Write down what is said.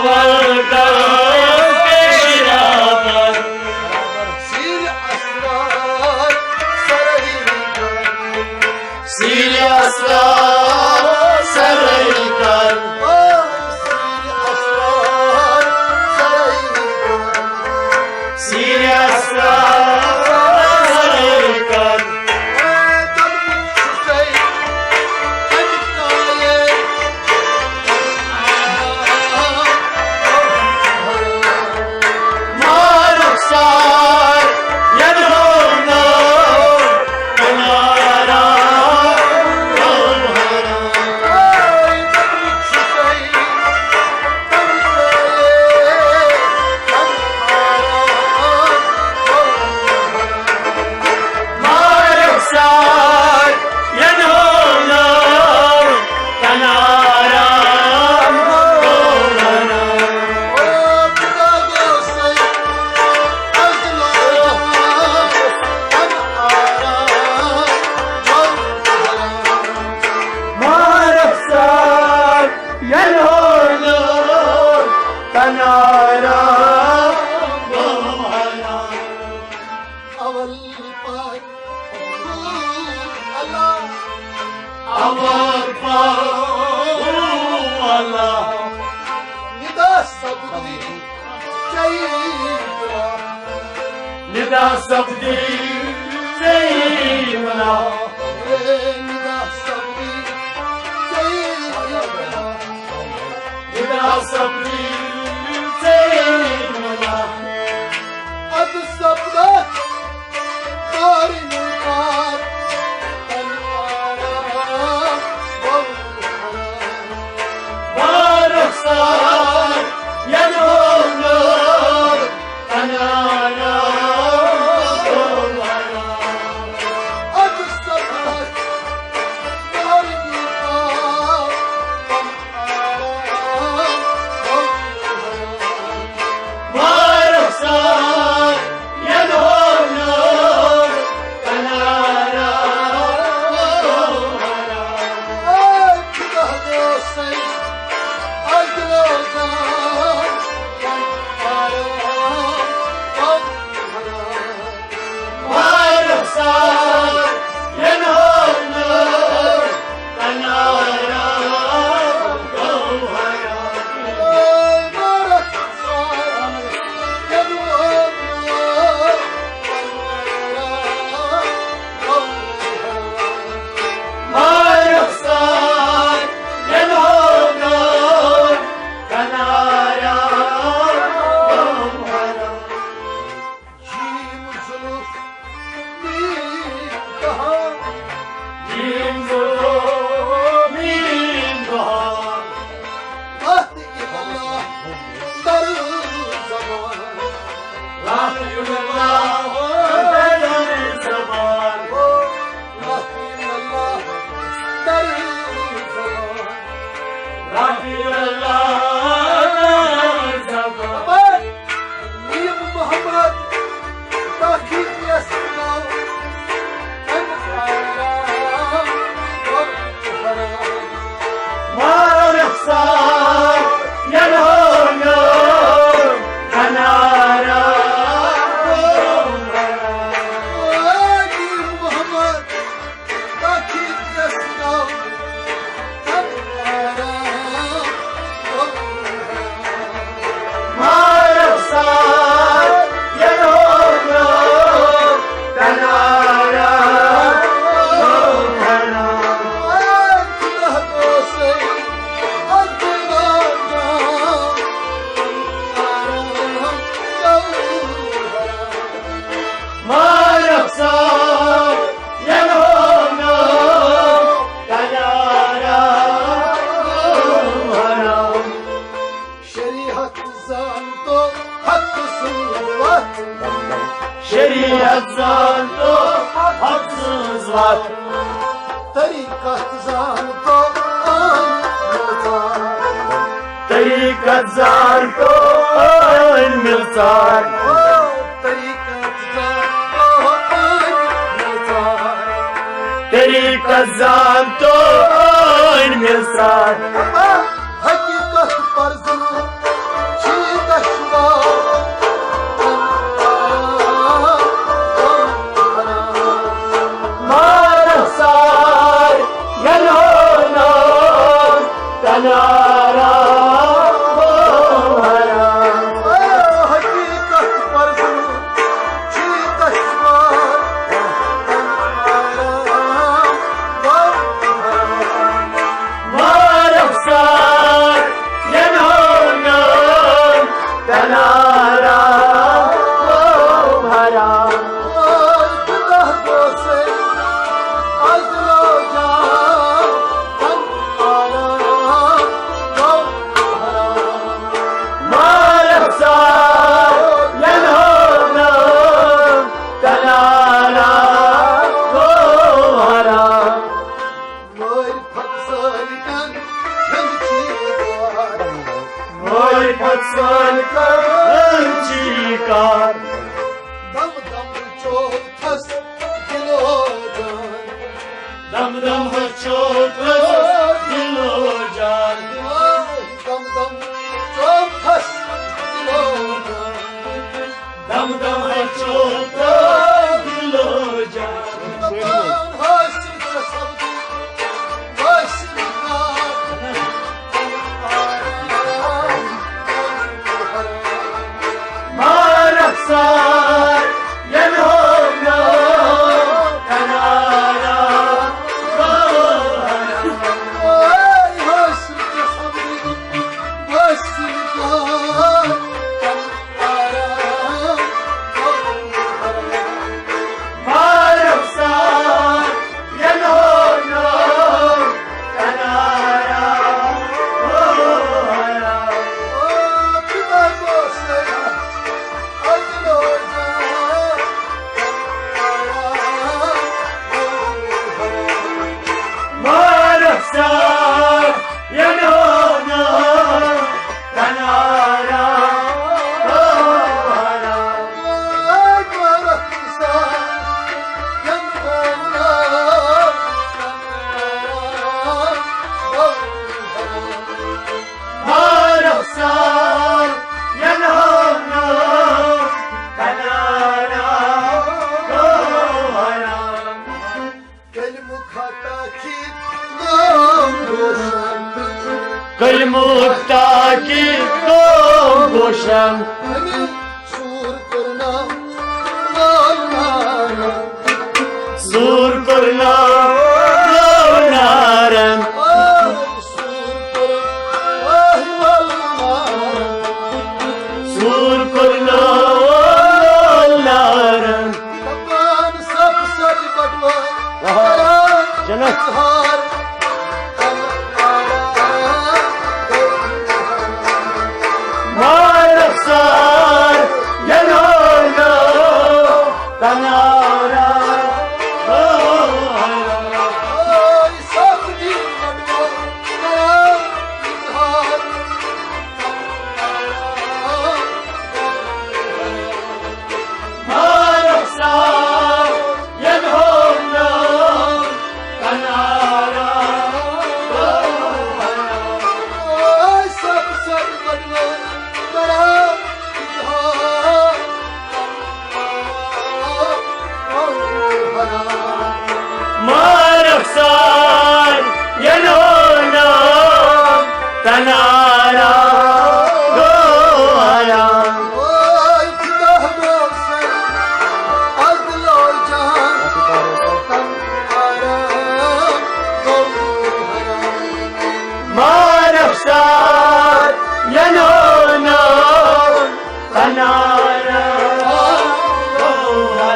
اول دم پیش رفتن سیر اسرار سرایی کن سیر اسرار سرایی کن سیر اسرار سرایی کن ندا صبدي زينا ندا صبدي زينا قد الصبرة نار النار بارك صار يا نور أنا شریعت زن تو haksız var طريقة زان تو طریقت زن تو الملتان طریقت زن تو الملتان حقیقت پر ظلم تنارا گوهرا حقیقت پرزو چی دشوار مارخسار ینونم تنارا گوهرا مارخسار ینونم تنارا گوهرا وای پسال کنچیکار دم دم چوت دلو جان دم دم چوت دلو جان مارخسار ینونم تنارا مارخسار ینونم تنارا گوهرا مارخسار ینونم تنارا گوهرا مارخسار ینونم تنارا گوهرا قلموکتا کی تو گوشم سور کرنا